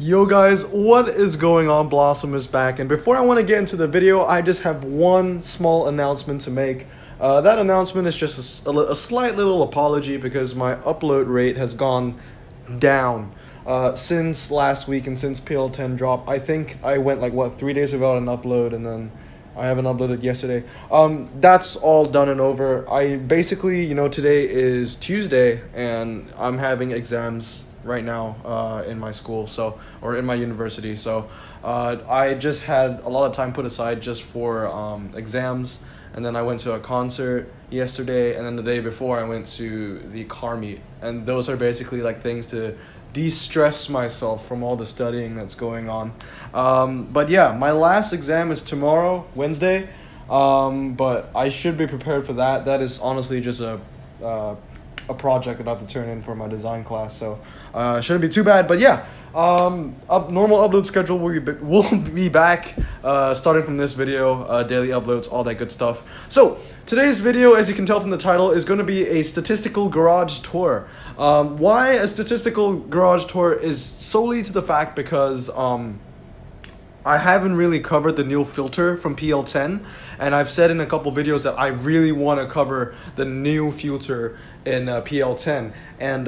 Yo guys, what is going on? Blossom is back, and before I want to get into the video, I just have one small announcement to make. That announcement is just a slight little apology because my upload rate has gone down since last week and since PL10 dropped. I think I went like, what, 3 days without an upload, and then I haven't uploaded yesterday. That's all done and over. I basically, today is Tuesday, and I'm having exams right now in my school, or in my university. So I just had a lot of time put aside just for exams, and then I went to a concert yesterday, and then the day before I went to the car meet, and those are basically like things to de-stress myself from all the studying that's going on. But yeah, my last exam is tomorrow, Wednesday, but I should be prepared for that. That is honestly just a project that I have to turn in for my design class, so shouldn't be too bad. But yeah, normal upload schedule will be back starting from this video, daily uploads, all that good stuff. So today's video, as you can tell from the title, is going to be a statistical garage tour. Why a statistical garage tour is solely to the fact because I haven't really covered the new filter from PL10, and I've said in a couple videos that I really want to cover the new filter in PL10. And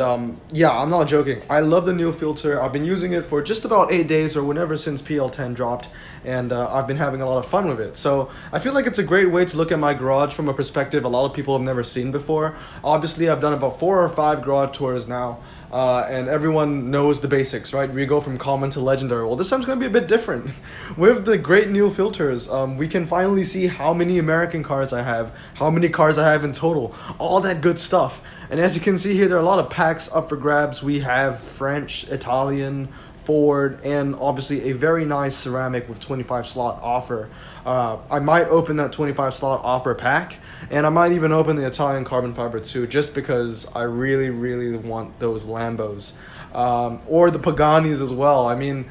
yeah, I'm not joking. I love the new filter. I've been using it for just about 8 days or whenever since PL10 dropped, and I've been having a lot of fun with it. So I feel like it's a great way to look at my garage from a perspective a lot of people have never seen before. Obviously, I've done about 4 or 5 garage tours now. And everyone knows the basics, right? We go from common to legendary. Well, this time's going to be a bit different. With the great new filters, we can finally see how many American cars I have, how many cars I have in total, all that good stuff. And as you can see here, there are a lot of packs up for grabs. We have French, Italian, Ford, and obviously a very nice ceramic with 25 slot offer. I might open that 25 slot offer pack, and I might even open the Italian carbon fiber too, just because I really want those Lambos, or the Paganis as well. I mean,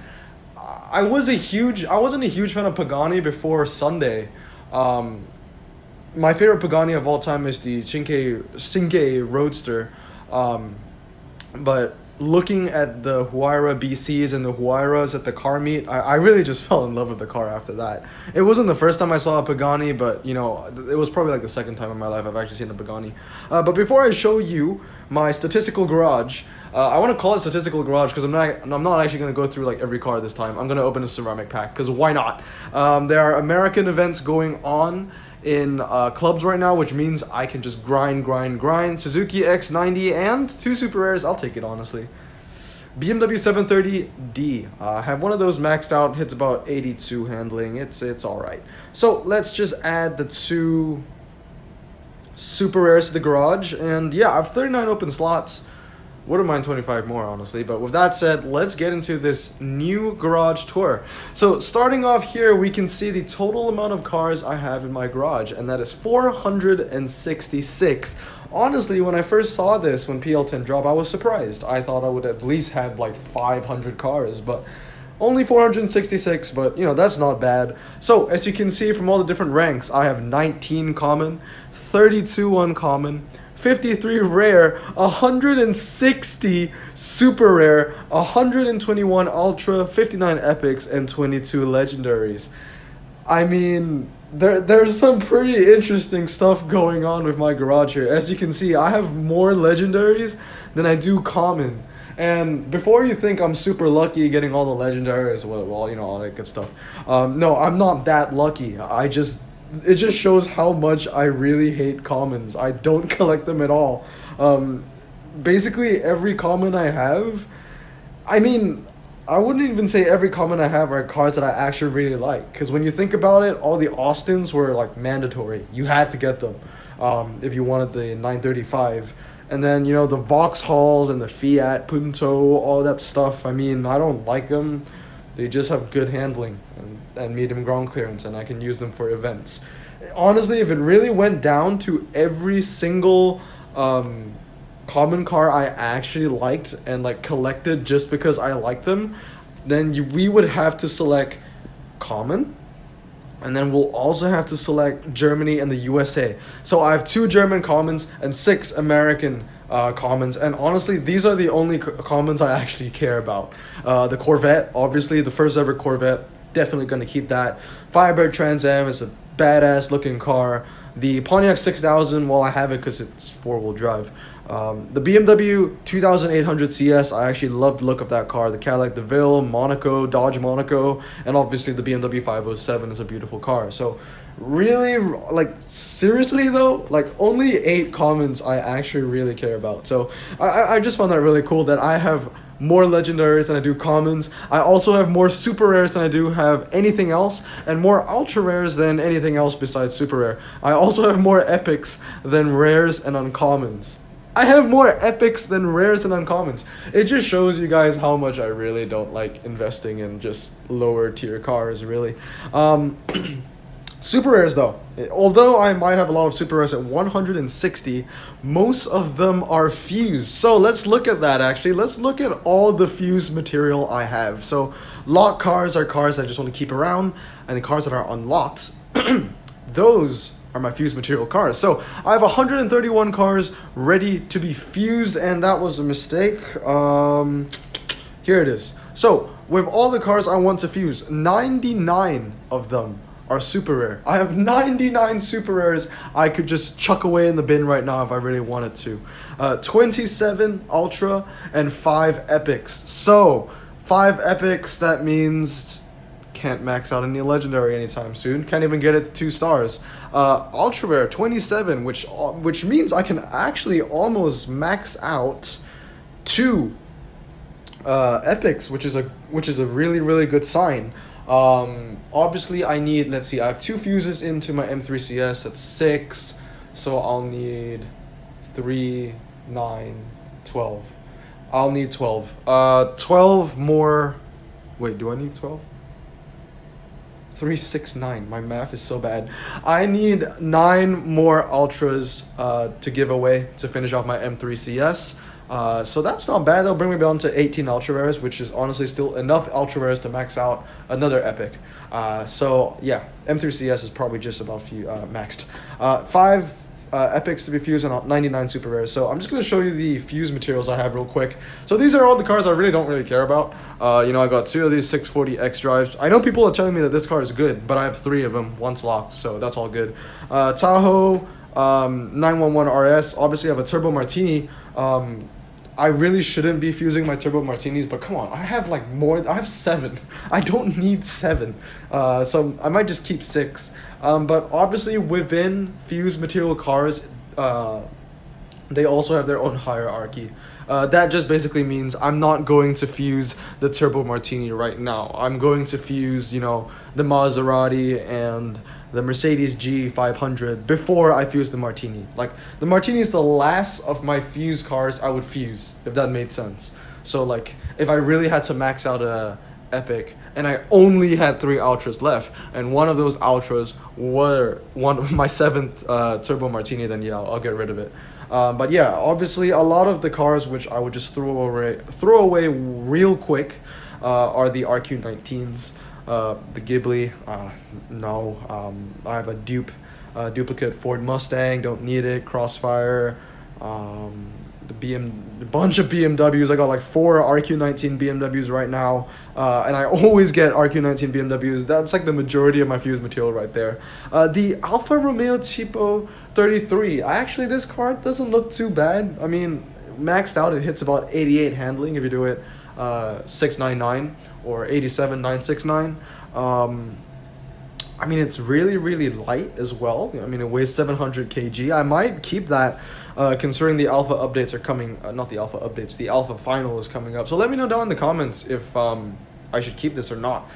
I wasn't a huge fan of Pagani before Sunday. My favorite Pagani of all time is the Cinque Roadster, but looking at the Huayra BCs and the Huayras at the car meet, I really just fell in love with the car after that. It wasn't the first time I saw a Pagani, but it was probably like the second time in my life I've actually seen a Pagani. But before I show you my statistical garage, I want to call it statistical garage because I'm not actually going to go through like every car this time. I'm going to open a ceramic pack because why not? There are American events going on in clubs right now, which means I can just grind. Suzuki X90 and 2 super rares. I'll take it, honestly. BMW 730D. I have one of those maxed out, hits about 82 handling. It's all right. So let's just add the 2 super rares to the garage, and yeah, I have 39 open slots. Wouldn't mind 25 more, honestly. But with that said, let's get into this new garage tour. So starting off here, we can see the total amount of cars I have in my garage, and that is 466. Honestly, when I first saw this, when PL10 dropped, I was surprised. I thought I would at least have like 500 cars, but only 466, but that's not bad. So as you can see from all the different ranks, I have 19 common, 32 uncommon, 53 rare, 160 super rare, 121 ultra, 59 epics, and 22 legendaries. I mean, there's some pretty interesting stuff going on with my garage here. As you can see, I have more legendaries than I do common. And before you think I'm super lucky getting all the legendaries, well, all that good stuff. No, I'm not that lucky. It just shows how much I really hate commons. I don't collect them at all. Basically, every common I have, I mean, I wouldn't even say every common I have are cars that I actually really like. Because when you think about it, all the Austins were like mandatory. You had to get them if you wanted the 935. And then, the Vauxhalls and the Fiat Punto, all that stuff. I mean, I don't like them. They just have good handling and medium ground clearance, and I can use them for events. Honestly, if it really went down to every single common car I actually liked and like collected just because I like them, then we would have to select common, and then we'll also have to select Germany and the USA. So I have 2 German commons and 6 American commons, and honestly, these are the only commons I actually care about. The Corvette, obviously, the first ever Corvette, definitely gonna keep that. Firebird Trans Am is a badass looking car. The Pontiac 6000, well, I have it because it's four-wheel drive. The BMW 2800 CS, I actually love the look of that car. The Cadillac DeVille, Monaco, Dodge Monaco, and obviously the BMW 507 is a beautiful car. So really, like, seriously though, like, only 8 commons I actually really care about. So I just found that really cool that I have more legendaries than I do commons. I also have more super rares than I do have anything else, and more ultra rares than anything else besides super rare. I also have more epics than rares and uncommons. I have more epics than rares and uncommons. It just shows you guys how much I really don't like investing in just lower tier cars, really. Super rares though, although I might have a lot of super rares at 160, most of them are fused. So let's look at that actually. Let's look at all the fused material I have. So locked cars are cars I just want to keep around, and the cars that are unlocked, those are my fused material cars. So I have 131 cars ready to be fused, and that was a mistake. Here it is. So with all the cars I want to fuse, 99 of them are super rare. I have 99 super rares I could just chuck away in the bin right now if I really wanted to. 27 ultra and 5 epics. So 5 epics, that means can't max out any legendary anytime soon. Can't even get it to 2 stars. Ultra rare 27, which means I can actually almost max out 2 epics, which is a really good sign. Obviously I need, let's see, I have 2 fuses into my M3CS, that's 6, so I'll need 3, 9, 12. I'll need 12. 12 more, wait, do I need 12? 3, 6, 9. My math is so bad. I need 9 more ultras to give away to finish off my M3CS. So that's not bad. That'll bring me down to 18 ultra rares, which is honestly still enough ultra rares to max out another epic. So yeah, M3CS is probably just about maxed. 5 epics to be fused and 99 super rares. So I'm just going to show you the fuse materials I have real quick. So these are all the cars I really don't really care about. You know, I got 2 of these 640X drives. I know people are telling me that this car is good, but I have 3 of them, one's locked, so that's all good. Tahoe 911 RS, obviously I have a Turbo Martini. I really shouldn't be fusing my Turbo Martinis, but come on, I have like I have 7. I don't need 7. So I might just keep 6. But obviously within fused material cars, they also have their own hierarchy. That just basically means I'm not going to fuse the Turbo Martini right now. I'm going to fuse, you know, the Maserati and the Mercedes G500 before I fuse the Martini. Like, the Martini is the last of my fuse cars I would fuse, if that made sense. So like, if I really had to max out a epic and I only had 3 ultras left, and one of those ultras were one of my 7th Turbo Martini, then yeah, I'll get rid of it. But yeah, obviously a lot of the cars which I would just throw away real quick are the RQ19s. The Ghibli, no. I have a duplicate Ford Mustang, don't need it. Crossfire, a bunch of BMWs. I got like 4 RQ19 BMWs right now, and I always get RQ19 BMWs. That's like the majority of my fused material right there. The Alfa Romeo Tipo 33. Actually, this car doesn't look too bad. I mean, maxed out, it hits about 88 handling if you do it 699 or 87969. I mean, it's really light as well. I mean, it weighs 700 kg. I might keep that considering the alpha updates are coming. Not the alpha updates, the alpha final is coming up. So let me know down in the comments if I should keep this or not.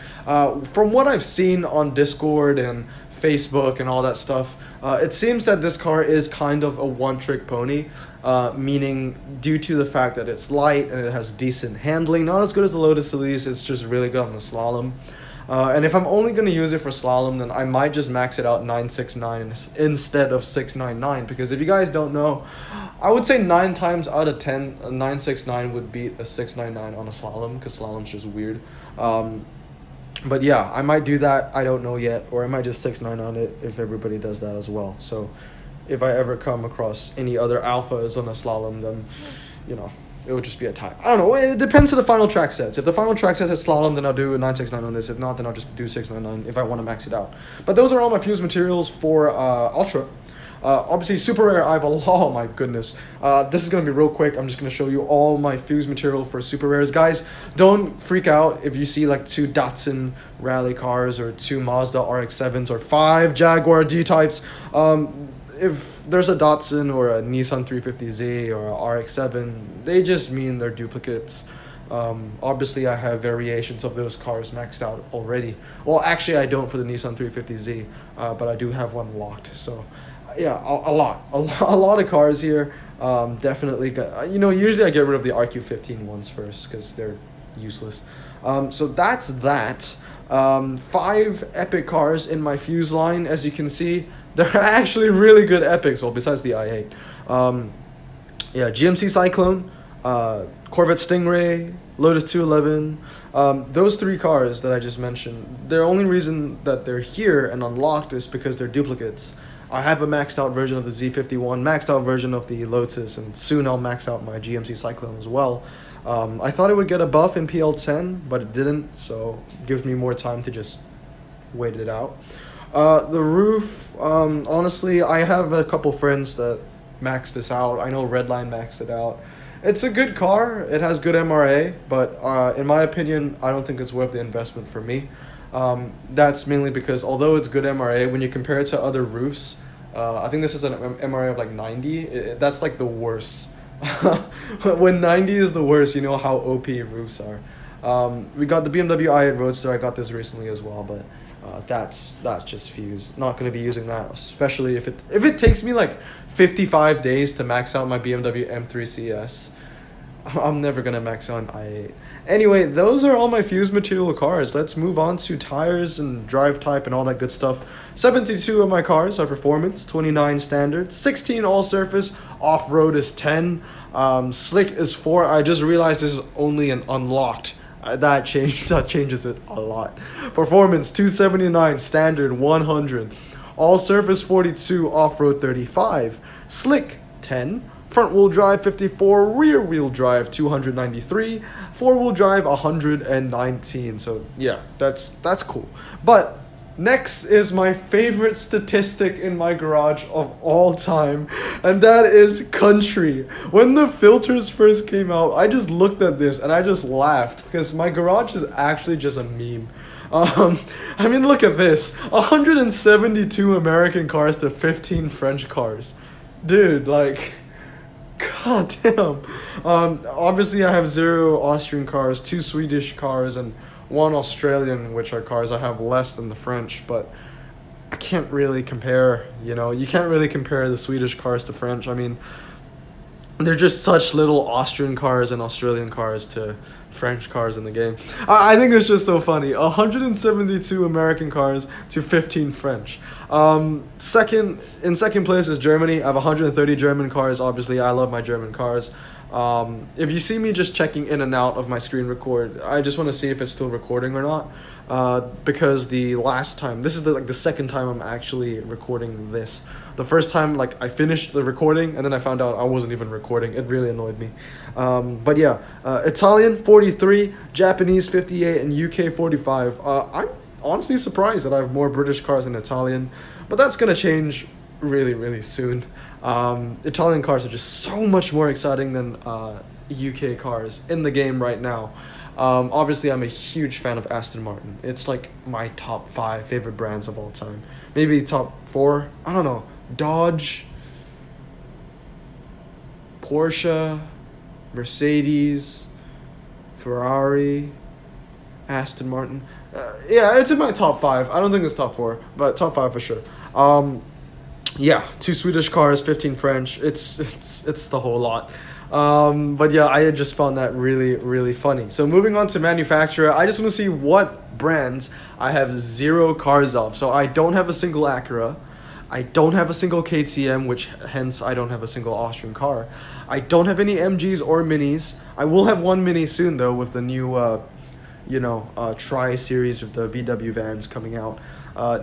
From what I've seen on Discord and Facebook and all that stuff, it seems that this car is kind of a one-trick pony, meaning due to the fact that it's light and it has decent handling, not as good as the Lotus Elise, it's just really good on the slalom. And if I'm only going to use it for slalom, then I might just max it out 969 instead of 699, because if you guys don't know, I would say 9 times out of 10, a 969 would beat a 699 on a slalom, because slalom's just weird. But yeah, I might do that, I don't know yet, or I might just 6.9 on it if everybody does that as well. So if I ever come across any other alphas on a slalom, then, you know, it would just be a tie. I don't know. It depends on the final track sets. If the final track sets is slalom, then I'll do a 969 on this. If not, then I'll just do 699 if I want to max it out. But those are all my fuse materials for Ultra. Obviously, super rare, I have a lot. Oh my goodness. This is going to be real quick. I'm just going to show you all my fuse material for super rares. Guys, don't freak out if you see like 2 Datsun rally cars or 2 Mazda RX-7s or 5 Jaguar D-types. If there's a Datsun or a Nissan 350Z or a RX-7, they just mean they're duplicates. Obviously, I have variations of those cars maxed out already. Well, actually, I don't for the Nissan 350Z, but I do have one locked. So, yeah, a lot of cars here. Definitely, you know, usually I get rid of the RQ15 ones first because they're useless. So that's that. 5 epic cars in my fuse line, as you can see. They're actually really good epics, well, besides the i8. Yeah, GMC Cyclone, Corvette Stingray, Lotus 211. Those 3 cars that I just mentioned, the only reason that they're here and unlocked is because they're duplicates. I have a maxed out version of the Z51, maxed out version of the Lotus, and soon I'll max out my GMC Cyclone as well. I thought it would get a buff in PL10, but it didn't, so it gives me more time to just wait it out. The roof, honestly, I have a couple friends that maxed this out. I know Redline maxed it out. It's a good car. It has good MRA, but in my opinion, I don't think it's worth the investment for me. That's mainly because although it's good MRA, when you compare it to other roofs, I think this is an MRA of like 90. That's like the worst. When 90 is the worst, you know how OP roofs are. We got the BMW i8 Roadster. I got this recently as well, but that's just fuse. Not going to be using that, especially if it takes me like 55 days to max out my BMW M3 CS. I'm never going to max out an i8. Anyway, those are all my fuse material cars. Let's move on to tires and drive type and all that good stuff. 72 of my cars are performance, 29 standard, 16 all surface, off-road is 10, slick is 4. I just realized this is only an unlocked. That changes it a lot. Performance 279, standard 100, all surface 42, off-road 35, slick 10, front wheel drive 54, rear wheel drive 293, four wheel drive 119. So yeah, that's cool. But next is my favorite statistic in my garage of all time, and that is country. When the filters first came out, I just looked at this and I just laughed because my garage is actually just a meme. I mean, look at this. 172 American cars to 15 French cars. Dude, like, god damn. Obviously I have 0 Austrian cars, 2 Swedish cars, and 1 Australian, which are cars I have less than the French, but I can't really compare, you know, you can't really compare the Swedish cars to French. I mean, they're just such little Austrian cars and Australian cars to French cars in the game. I think it's just so funny. 172 American cars to 15 French. In second place is Germany. I have 130 German cars. Obviously, I love my German cars. If you see me just checking in and out of my screen record, I just want to see if it's still recording or not. Because the last time, this is the second time I'm actually recording this. The first time, like, I finished the recording and then I found out I wasn't even recording. It really annoyed me. But yeah, Italian 43, Japanese 58, and UK 45. I'm honestly surprised that I have more British cars than Italian, but that's gonna change really, really soon. Italian cars are just so much more exciting than UK cars in the game right now. Obviously, I'm a huge fan of Aston Martin. It's like my top 5 favorite brands of all time. Maybe top 4, I don't know. Dodge, Porsche, Mercedes, Ferrari, Aston Martin. Yeah, it's in my top 5. I don't think it's top 4, but top 5 for sure. Yeah, 2 Swedish cars, 15 French. It's the whole lot. But yeah, I just found that really, really funny. So moving on to manufacturer, I just want to see what brands I have 0 cars of. So I don't have a single Acura. I don't have a single KTM, which hence I don't have a single Austrian car. I don't have any MGs or Minis. I will have 1 Mini soon though, with the new, Tri-Series with the VW vans coming out.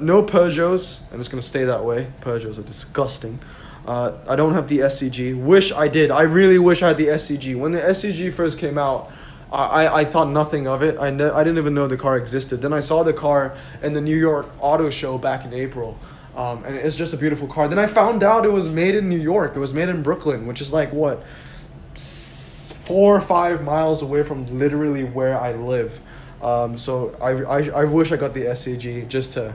No Peugeots, and it's going to stay that way. Peugeots are disgusting. I don't have the SCG. Wish I did. I really wish I had the SCG. When the SCG first came out, I thought nothing of it. I didn't even know the car existed. Then I saw the car in the New York Auto Show back in April. And it's just a beautiful car. Then I found out it was made in New York. It was made in Brooklyn, which is like, what, 4 or 5 miles away from literally where I live. So I wish I got the SCG just to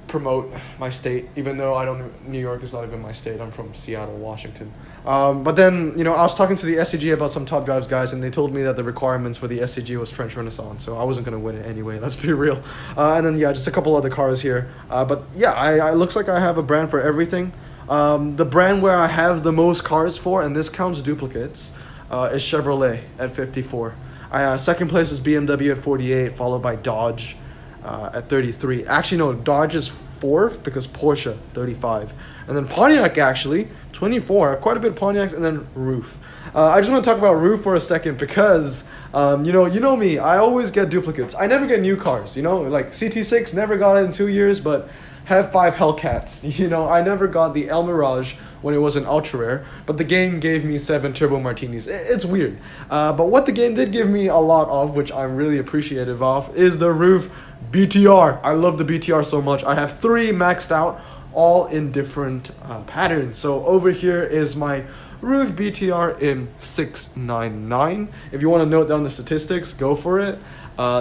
promote my state, even though New York is not even my state. I'm from Seattle, Washington. But then, I was talking to the SCG about some Top Drives guys, and they told me that the requirements for the SCG was French Renaissance, so I wasn't going to win it anyway, let's be real. And then, yeah, just a couple other cars here. But yeah, I looks like I have a brand for everything. The brand where I have the most cars for, and this counts duplicates, is Chevrolet at 54. Second place is BMW at 48, followed by Dodge at 33. Actually, no, Dodge is fourth because Porsche 35, and then Pontiac actually 24. I have quite a bit of Pontiacs, and then Roof. I just want to talk about Roof for a second because you know me. I always get duplicates. I never get new cars. Like CT6 never got it in 2 years, but have 5 Hellcats. I never got the El Mirage when it was an ultra rare, but the game gave me 7 Turbo Martinis. It's weird, but what the game did give me a lot of, which I'm really appreciative of, is the Roof BTR. I love the BTR so much. I have 3 maxed out, all in different patterns. So over here is my Roof BTR in 699. If you want to note down the statistics, go for it.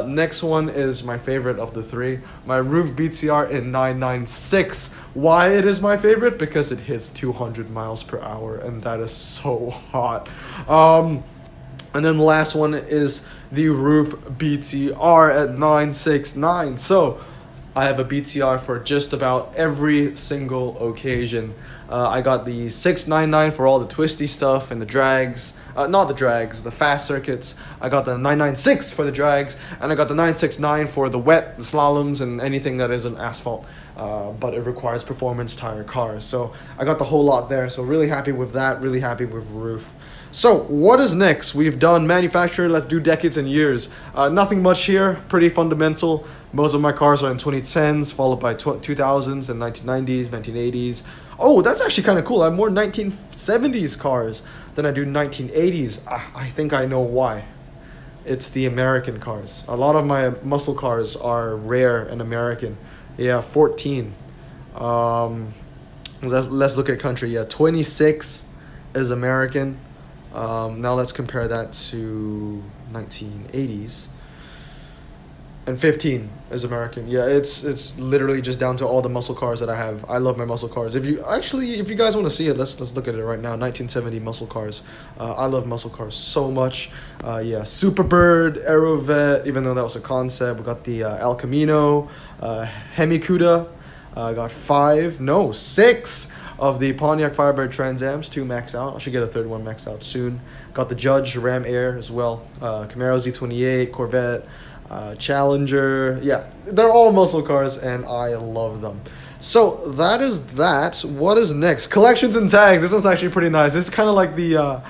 Next one is my favorite of the 3, my Roof BTR in 996. Why it is my favorite? Because it hits 200 miles per hour, and that is so hot. And then the last one is the Roof BTR at 969. So I have a BTR for just about every single occasion. I got the 699 for all the twisty stuff and the drags. Not the drags, the fast circuits. I got the 996 for the drags, and I got the 969 for the wet, the slaloms, and anything that isn't asphalt. But it requires performance tire cars. So I got the whole lot there. So really happy with that. Really happy with Roof. So what is next? We've done manufacturer. Let's do decades and years. Nothing much here. Pretty fundamental. Most of my cars are in 2010s, followed by 2000s and 1990s, 1980s. Oh, that's actually kind of cool. I have more 1970s cars than I do 1980s. I think I know why. It's the American cars. A lot of my muscle cars are rare and American. Yeah, 14. Let's look at country. Yeah, 26 is American. Now let's compare that to 1980s. And 15 is American. Yeah, it's literally just down to all the muscle cars that I have. I love my muscle cars. If you guys want to see it, let's look at it right now. 1970 muscle cars. I love muscle cars so much. Yeah, Superbird, Aerovet, even though that was a concept. We got the El Camino, Hemi-Cuda. I got 6 of the Pontiac Firebird Trans Ams, 2 maxed out. I should get a third one maxed out soon. Got the Judge Ram Air as well. Camaro Z28, Corvette, Challenger. Yeah, they're all muscle cars, and I love them. So that is that. What is next? Collections and tags. This one's actually pretty nice. This is kind of like the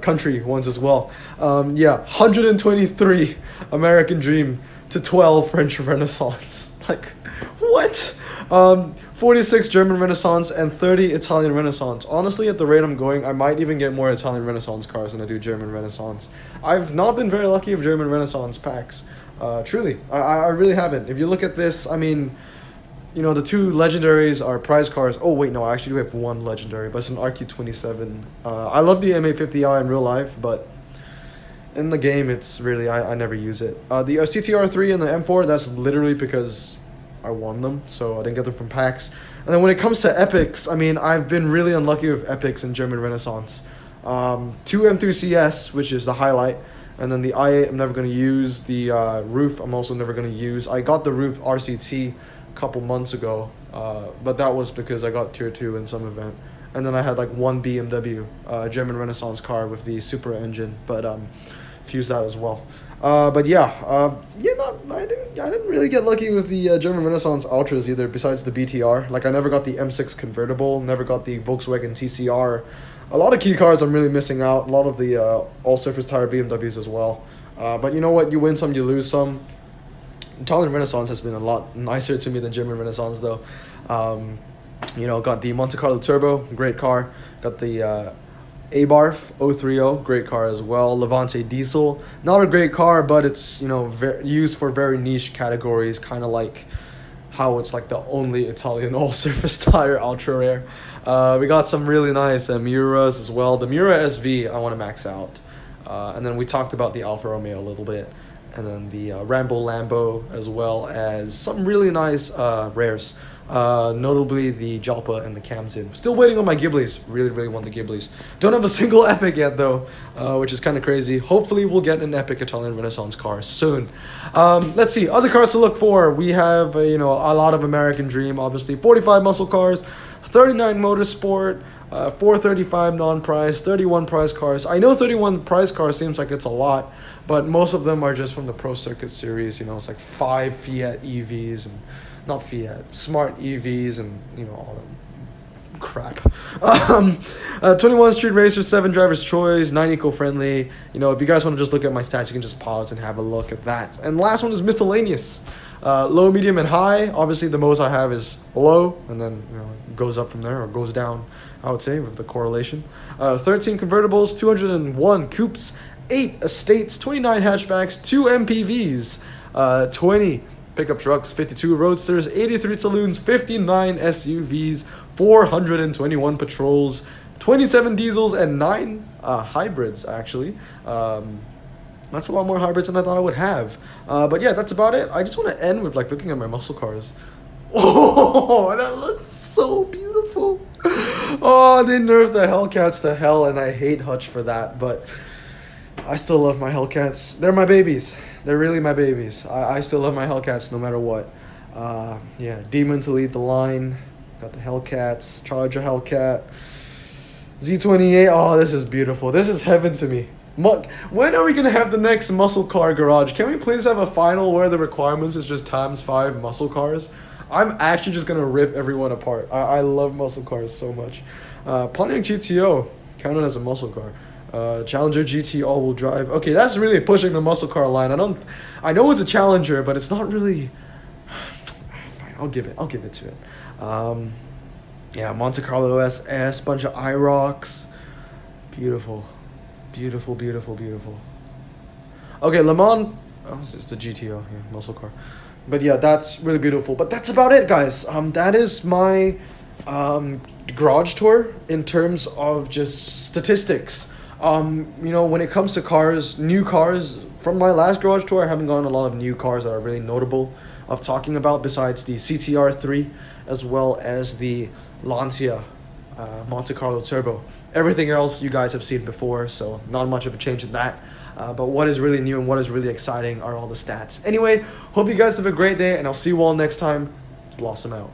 country ones as well. Yeah, 123 American Dream to 12 French Renaissance. Like, what? 46 German Renaissance and 30 Italian Renaissance. Honestly, at the rate I'm going, I might even get more Italian Renaissance cars than I do German Renaissance. I've not been very lucky with German Renaissance packs. Truly, I really haven't. If you look at this, I mean, the 2 Legendaries are prize cars. Oh, wait, no, I actually do have 1 Legendary, but it's an RQ27. I love the M850i in real life, but in the game, it's really, I never use it. The CTR3 and the M4, that's literally because I won them, so I didn't get them from packs. And then when it comes to epics, I mean, I've been really unlucky with epics in German Renaissance. 2 M3 CS, which is the highlight, and then the i8 I'm never going to use. The Roof I'm also never going to use. I got the Roof RCT a couple months ago, but that was because I got tier 2 in some event. And then I had like 1 BMW German Renaissance car with the super engine, but fused that as well. But yeah, I didn't really get lucky with the German Renaissance Ultras either, besides the BTR. Like, I never got the M6 convertible, never got the Volkswagen TCR. A lot of key cars I'm really missing out. A lot of the all-surface tire BMWs as well. But you know what? You win some, you lose some. Italian Renaissance has been a lot nicer to me than German Renaissance, though. You know, got the Monte Carlo Turbo, great car. Got the Abarth 030, great car as well. Levante Diesel, not a great car, but it's, you know, used for very niche categories, kind of like how it's like the only Italian all-surface tire, ultra rare. We got some really nice Miuras as well. The Miura SV I want to max out. And then we talked about the Alfa Romeo a little bit. And then the Rambo Lambo, as well as some really nice rares. Notably the Jalpa and the Camzin. Still waiting on my Ghiblis. Really want the Ghiblis. Don't have a single Epic yet though, which is kind of crazy. Hopefully we'll get an Epic Italian Renaissance car soon. Let's see, other cars to look for. We have, you know, a lot of American Dream, obviously. 45 muscle cars, 39 Motorsport, 435 non-price, 31 price cars. I know 31 price cars seems like it's a lot, but most of them are just from the Pro Circuit series. You know, it's like 5 Fiat EVs and not Fiat, smart EVs, and you know, all that crap. 21 Street Racer, 7 Driver's Choice, 9 eco-friendly. You know, if you guys want to just look at my stats, you can just pause and have a look at that. And last one is miscellaneous. Low, medium, and high. Obviously, the most I have is low, and then, you know, it goes up from there, or goes down, I would say, with the correlation. 13 convertibles, 201 coupes, 8 estates, 29 hatchbacks, 2 MPVs, 20 pickup trucks, 52 roadsters, 83 saloons, 59 SUVs, 421 patrols, 27 diesels, and 9 hybrids, actually. That's a lot more hybrids than I thought I would have. But yeah, that's about it. I just want to end with like looking at my muscle cars. Oh, that looks so beautiful. Oh, they nerfed the Hellcats to hell, and I hate Hutch for that, but I still love my Hellcats. They're my babies. They're really my babies. I still love my Hellcats no matter what. Yeah, Demon to lead the line. Got the Hellcats, Charger Hellcat, Z28. Oh, this is beautiful. This is heaven to me. When are we going to have the next muscle car garage? Can we please have a final where the requirements is just ×5 muscle cars? I'm actually just going to rip everyone apart. I love muscle cars so much. Pontiac GTO, counted as a muscle car. Challenger GT all-wheel drive. Okay, that's really pushing the muscle car line. I know it's a Challenger, but it's not really. Fine, I'll give it to it. Yeah, Monte Carlo SS, bunch of IROCs. Beautiful. Beautiful. Okay, Le Mans. Oh, it's the GTO, yeah, muscle car. But yeah, that's really beautiful. But that's about it, guys. That is my garage tour in terms of just statistics. You know, when it comes to cars, new cars, from my last garage tour, I haven't gotten a lot of new cars that are really notable of talking about, besides the CTR3 as well as the Lancia Monte Carlo Turbo. Everything else you guys have seen before, so not much of a change in that. But what is really new and what is really exciting are all the stats. Anyway, hope you guys have a great day, and I'll see you all next time. Blossom out.